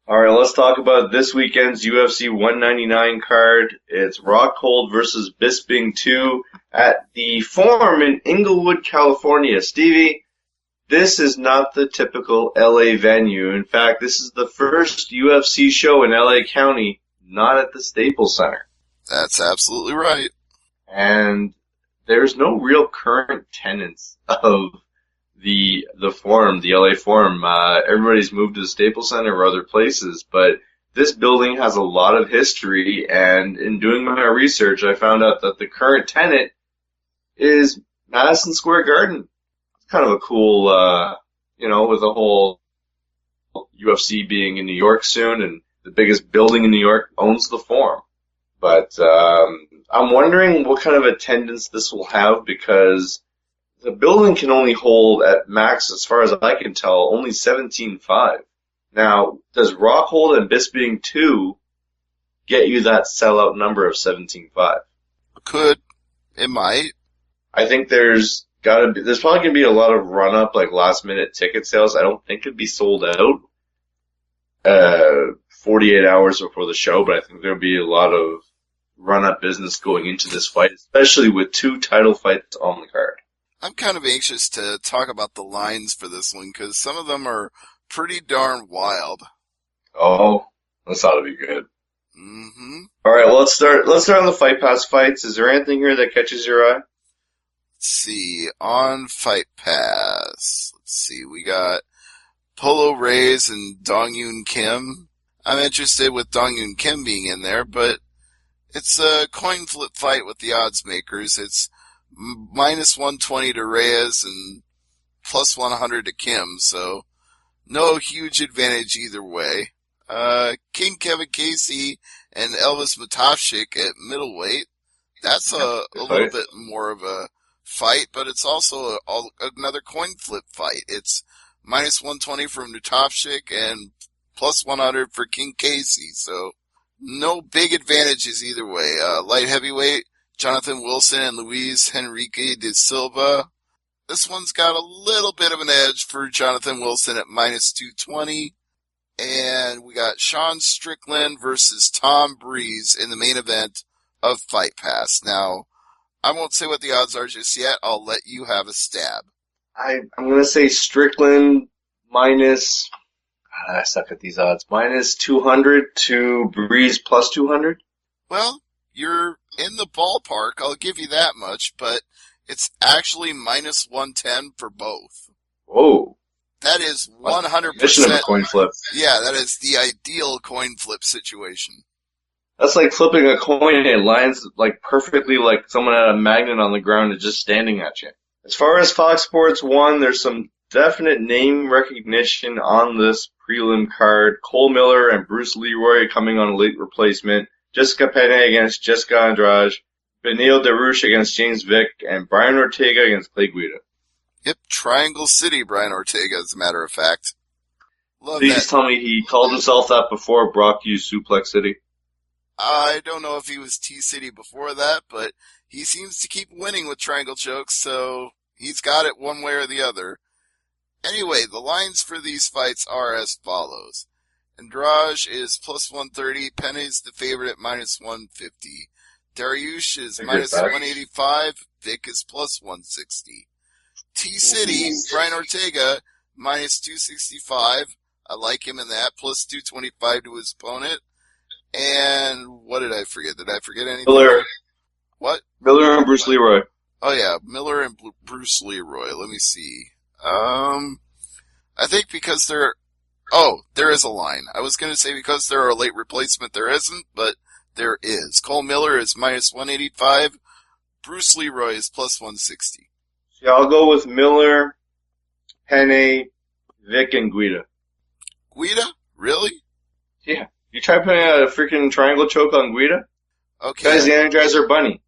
All right, let's talk about this weekend's UFC 199 card. It's Rockhold versus Bisping 2 at the Forum in Inglewood, California. Stevie, this is not the typical LA venue. In fact, this is the first UFC show in LA County, not at the Staples Center. That's absolutely right. And there's no real current tenants of the Forum, the LA Forum. Everybody's moved to the Staples Center or other places, but this building has a lot of history, and in doing my research, I found out that the current tenant is Madison Square Garden. It's kind of a cool, with the whole UFC being in New York soon, and the biggest building in New York owns the Forum. But I'm wondering what kind of attendance this will have, because the building can only hold at max, as far as I can tell, only 17.5. Now, does Rockhold and Bisping 2 get you that sellout number of 17.5? Could. It might. I think there's probably going to be a lot of run-up, like last-minute ticket sales. I don't think it'd be sold out 48 hours before the show, but I think there'll be a lot of run-up business going into this fight, especially with 2 title fights on the card. I'm kind of anxious to talk about the lines for this one, because some of them are pretty darn wild. Oh, this ought to be good. Mm-hmm. All right, well, let's start on the Fight Pass fights. Is there anything here that catches your eye? Let's see, on Fight Pass. Let's see, we got Polo Reyes and Dong Yoon Kim. I'm interested with Dong Yoon Kim being in there, but it's a coin flip fight with the odds makers. It's minus 120 to Reyes and plus 100 to Kim, so no huge advantage either way. King Kevin Casey and Elvis Matavchik at middleweight. That's a little bit more of a fight, but it's also another coin flip fight. It's minus 120 from Matavchik and plus 100 for King Casey, so no big advantages either way. Light heavyweight, Jonathan Wilson and Luis Henrique de Silva. This one's got a little bit of an edge for Jonathan Wilson at minus 220. And we got Sean Strickland versus Tom Breeze in the main event of Fight Pass. Now, I won't say what the odds are just yet. I'll let you have a stab. I'm going to say Strickland minus, I suck at these odds, minus 200 to Breeze plus 200. Well, you're in the ballpark, I'll give you that much, but it's actually minus 110 for both. Whoa. That is 100%. Mission of a coin flip. Yeah, that is the ideal coin flip situation. That's like flipping a coin and it lands like perfectly like someone had a magnet on the ground and just standing at you. As far as Fox Sports 1, there's some definite name recognition on this prelim card. Cole Miller and Bruce Leroy coming on a late replacement. Jessica Penne against Jessica Andrade, Benil Dariush against James Vick, and Brian Ortega against Clay Guida. Yep, Triangle City Brian Ortega, as a matter of fact. Love Please that. tell me he called himself that before Brock used Suplex City. I don't know if he was T-City before that, but he seems to keep winning with triangle chokes, so he's got it one way or the other. Anyway, the lines for these fights are as follows. Andrade is plus 130. Penne is the favorite at minus 150. Dariush is minus 185. Vic is plus 160. T-City, Brian Ortega, minus 265. I like him in that. Plus 225 to his opponent. And what did I forget? Did I forget anything? Miller. What? Miller and Bruce Leroy. Oh yeah, Miller and Bruce Leroy. Let me see. I think because there is a line. I was going to say because they're a late replacement, there isn't, but there is. Cole Miller is minus 185. Bruce Leroy is plus 160. Yeah, I'll go with Miller, Penne, Vic, and Guida. Guida? Really? Yeah. You try putting a freaking triangle choke on Guida? Okay. Guy's the Energizer Bunny.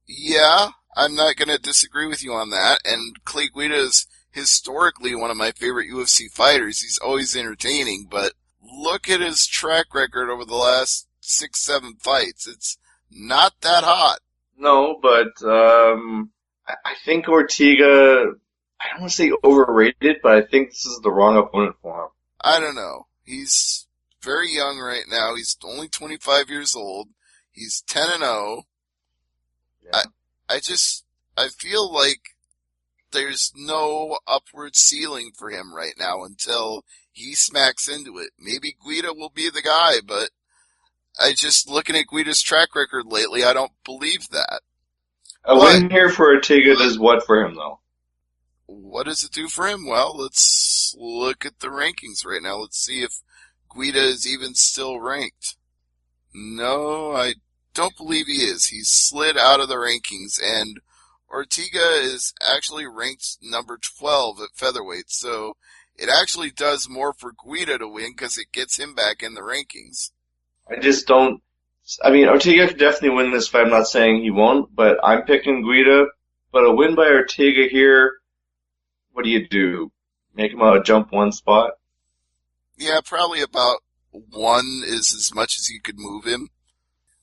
Yeah, I'm not going to disagree with you on that. And Clay Guida is historically one of my favorite UFC fighters. He's always entertaining, but look at his track record over the last 6-7 fights. It's not that hot. No, but I think Ortega, I don't want to say overrated, but I think this is the wrong opponent for him. I don't know. He's very young right now. He's only 25 years old. He's 10-0. Yeah. I feel like there's no upward ceiling for him right now until he smacks into it. Maybe Guida will be the guy, but looking at Guida's track record lately, I don't believe that. A win here for Ortega does what for him, though? What does it do for him? Well, let's look at the rankings right now. Let's see if Guida is even still ranked. No, I don't believe he is. He's slid out of the rankings, and Ortega is actually ranked number 12 at featherweight, so it actually does more for Guida to win because it gets him back in the rankings. Ortega could definitely win this fight. I'm not saying he won't, but I'm picking Guida. But a win by Ortega here, what do? Make him jump one spot? Yeah, probably about one is as much as you could move him.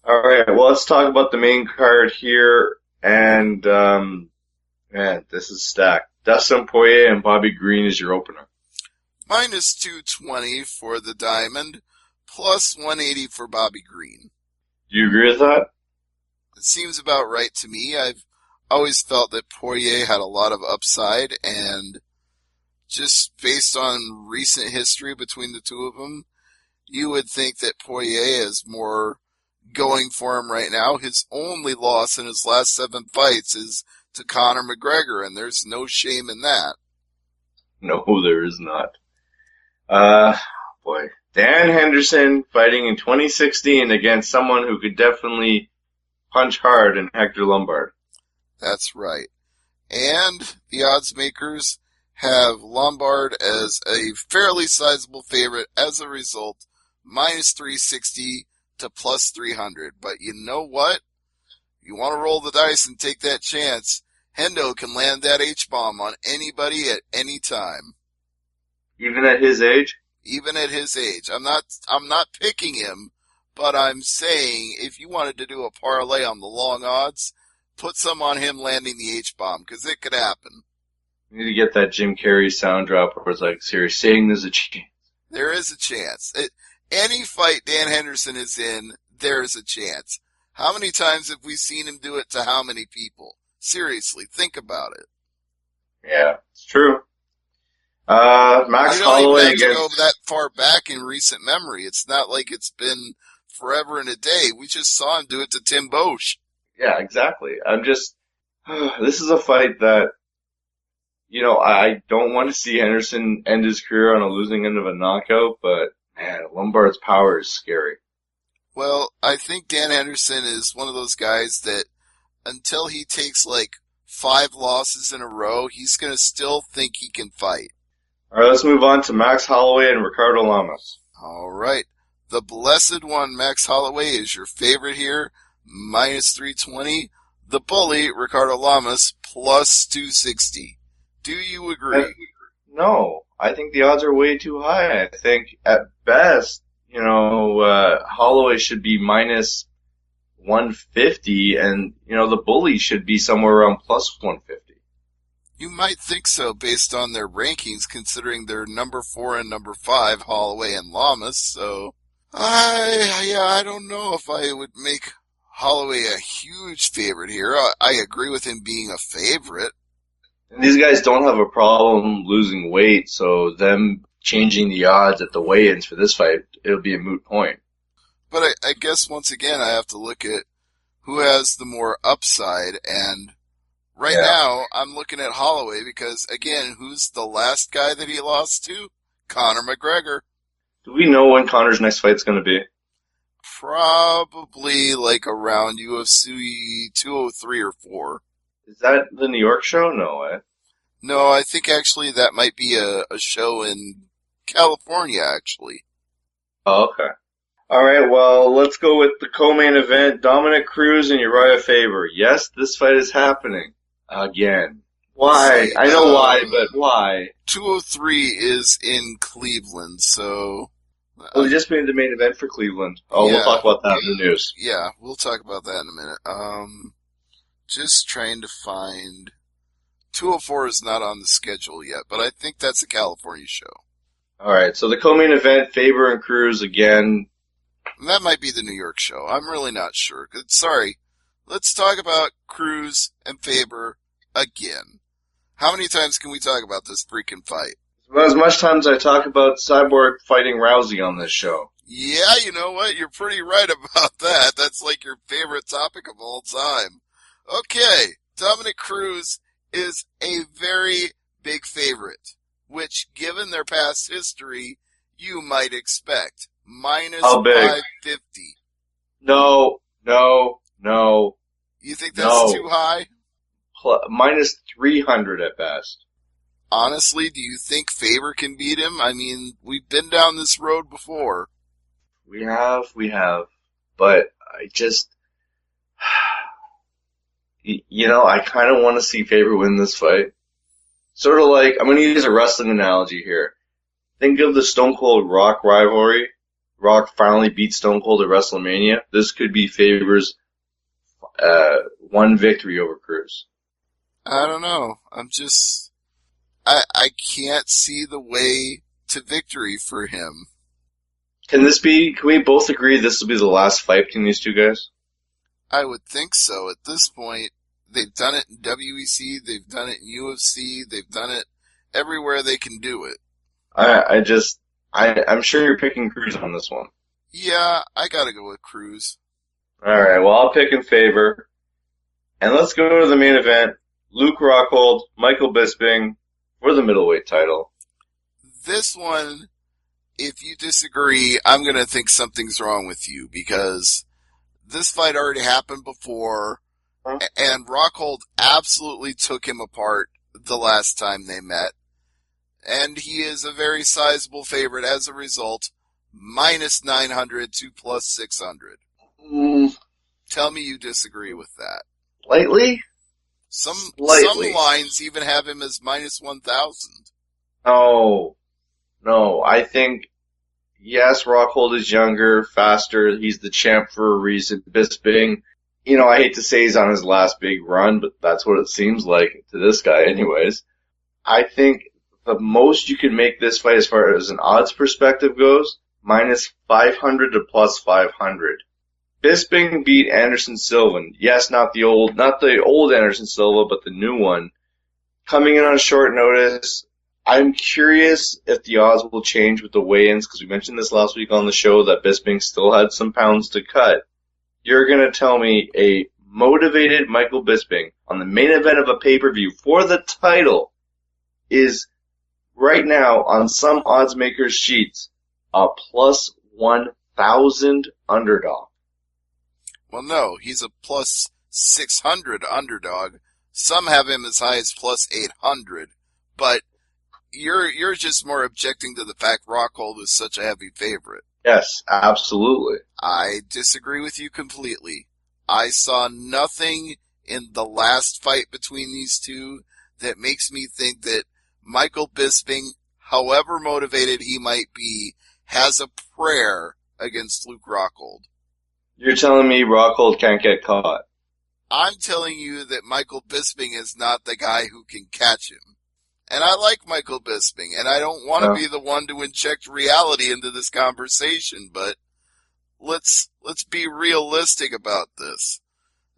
Alright, well, let's talk about the main card here. And, man, this is stacked. Dustin Poirier and Bobby Green is your opener. Minus 220 for the Diamond, plus 180 for Bobby Green. Do you agree with that? It seems about right to me. I've always felt that Poirier had a lot of upside, and just based on recent history between the two of them, you would think that Poirier has more going for him right now. His only loss in his last 7 fights is to Conor McGregor, and there's no shame in that. No, there is not. Boy. Dan Henderson fighting in 2016 against someone who could definitely punch hard in Hector Lombard. That's right. And the odds makers have Lombard as a fairly sizable favorite as a result, minus 360 to plus 300. But you know what? You want to roll the dice and take that chance. Hendo can land that H-bomb on anybody at any time. Even at his age? Even at his age. I'm not picking him, but I'm saying if you wanted to do a parlay on the long odds, put some on him landing the H-bomb, because it could happen. You need to get that Jim Carrey sound drop where it's like, so you're saying there's a chance. There is a chance. Any fight Dan Henderson is in, there is a chance. How many times have we seen him do it to how many people? Seriously, think about it. Yeah, it's true. Max Holloway against... You don't even have to go that far back in recent memory. It's not like it's been forever and a day. We just saw him do it to Tim Boesch. Yeah, exactly. This is a fight that, I don't want to see Henderson end his career on a losing end of a knockout, but man, Lombard's power is scary. Well, I think Dan Henderson is one of those guys that until he takes 5 losses in a row, he's going to still think he can fight. All right, let's move on to Max Holloway and Ricardo Lamas. All right. The blessed one, Max Holloway, is your favorite here, minus 320. The bully, Ricardo Lamas, plus 260. Do you agree? No, I think the odds are way too high. I think at best, Holloway should be minus 150, and, the bully should be somewhere around plus 150. You might think so based on their rankings, considering they're number 4 and number 5, Holloway and Lamas, so I don't know if I would make Holloway a huge favorite here. I agree with him being a favorite. And these guys don't have a problem losing weight, so them changing the odds at the weigh-ins for this fight, it'll be a moot point. But I guess once again I have to look at who has the more upside, and right now I'm looking at Holloway because, again, who's the last guy that he lost to? Conor McGregor. Do we know when Conor's next fight's going to be? Probably around UFC 203 or 4. Is that the New York show? No, eh? No, I think actually that might be a show in California, actually. Oh, okay. All right, well, let's go with the co-main event. Dominic Cruz and Uriah Faber. Yes, this fight is happening. Again. Why? I know why, but why? 203 is in Cleveland, so... We just made the main event for Cleveland. Oh, yeah. We'll talk about that in the news. Yeah, we'll talk about that in a minute. Just trying to find... 204 is not on the schedule yet, but I think that's a California show. All right, so the co-main event, Faber and Cruz again. And that might be the New York show. I'm really not sure. Sorry. Let's talk about Cruz and Faber again. How many times can we talk about this freaking fight? About as much time as I talk about Cyborg fighting Rousey on this show. Yeah, you know what? You're pretty right about that. That's like your favorite topic of all time. Okay, Dominic Cruz is a very big favorite, which, given their past history, you might expect. Minus How big? 550. No. You think that's too high? Minus 300 at best. Honestly, do you think Faber can beat him? I mean, we've been down this road before. We have. But I just, I kind of want to see Faber win this fight. Sort of like, I'm going to use a wrestling analogy here. Think of the Stone Cold Rock rivalry. Rock finally beat Stone Cold at WrestleMania. This could be Faber's one victory over Cruz. I don't know. I can't see the way to victory for him. Can we both agree this will be the last fight between these two guys? I would think so. At this point, they've done it in WEC, they've done it in UFC, they've done it everywhere they can do it. I'm sure you're picking Cruz on this one. Yeah, I gotta go with Cruz. Alright, well I'll pick in Faber. And let's go to the main event. Luke Rockhold, Michael Bisping for the middleweight title. This one, if you disagree, I'm gonna think something's wrong with you, because this fight already happened before, and Rockhold absolutely took him apart the last time they met. And he is a very sizable favorite as a result, minus 900 to plus 600. Tell me you disagree with that. Slightly? Some lines even have him as minus 1,000. No, I think, yes, Rockhold is younger, faster, he's the champ for a reason. Bisping, I hate to say he's on his last big run, but that's what it seems like to this guy anyways. I think the most you can make this fight as far as an odds perspective goes, minus 500 to plus 500. Bisping beat Anderson Silva. Yes, not the old Anderson Silva, but the new one. Coming in on short notice, I'm curious if the odds will change with the weigh-ins, because we mentioned this last week on the show that Bisping still had some pounds to cut. You're going to tell me a motivated Michael Bisping on the main event of a pay-per-view for the title is right now on some odds makers' sheets a plus 1,000 underdog. Well, no, he's a plus 600 underdog. Some have him as high as plus 800, but you're just more objecting to the fact Rockhold is such a heavy favorite. Yes, absolutely. I disagree with you completely. I saw nothing in the last fight between these two that makes me think that Michael Bisping, however motivated he might be, has a prayer against Luke Rockhold. You're telling me Rockhold can't get caught? I'm telling you that Michael Bisping is not the guy who can catch him. And I like Michael Bisping, and I don't want to be the one to inject reality into this conversation, but let's be realistic about this.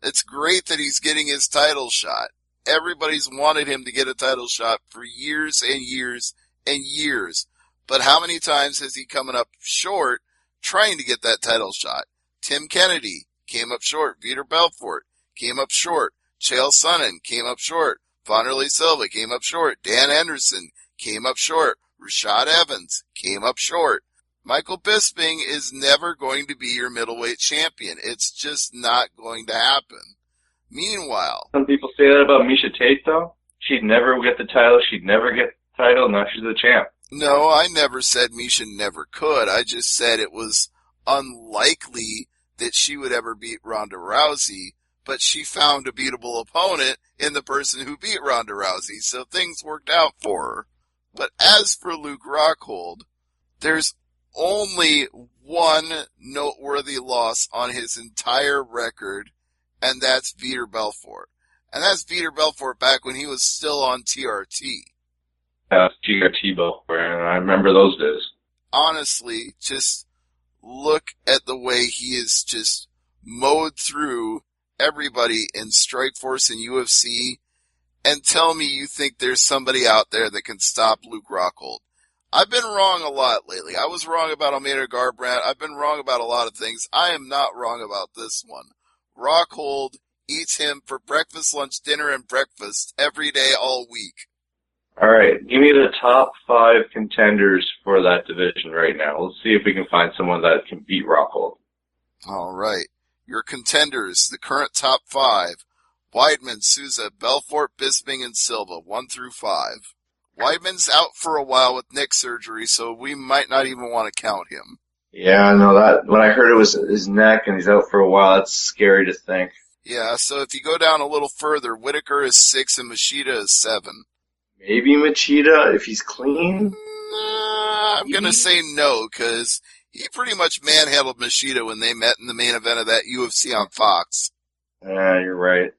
It's great that he's getting his title shot. Everybody's wanted him to get a title shot for years and years and years. But how many times has he come up short trying to get that title shot? Tim Kennedy came up short. Vitor Belfort came up short. Chael Sonnen came up short. Vanderlei Silva came up short. Dan Henderson came up short. Rashad Evans came up short. Michael Bisping is never going to be your middleweight champion. It's just not going to happen. Meanwhile, some people say that about Miesha Tate, though. She'd never get the title. She'd never get the title. Now she's the champ. No, I never said Miesha never could. I just said it was unlikely that she would ever beat Ronda Rousey, but she found a beatable opponent in the person who beat Ronda Rousey, so things worked out for her. But as for Luke Rockhold, there's only one noteworthy loss on his entire record, and that's Vitor Belfort. And that's Vitor Belfort back when he was still on TRT. she got Tebow for it, and I remember those days. Honestly, just look at the way he is just mowed through everybody in Strikeforce and UFC, and tell me you think there's somebody out there that can stop Luke Rockhold. I've been wrong a lot lately. I was wrong about Almeida Garbrandt. I've been wrong about a lot of things. I am not wrong about this one. Rockhold eats him for breakfast, lunch, dinner, and breakfast every day all week. All right, give me the top 5 contenders for that division right now. Let's see if we can find someone that can beat Rockhold. All right. Your contenders, the current top 5, Weidman, Souza, Belfort, Bisping, and Silva, 1 through 5. Weidman's out for a while with neck surgery, so we might not even want to count him. Yeah, I know that. When I heard it was his neck and he's out for a while, that's scary to think. Yeah, so if you go down a little further, Whitaker is 6 and Machida is 7. Maybe Machida, if he's clean? I'm going to say no, because he pretty much manhandled Machida when they met in the main event of that UFC on Fox. You're right.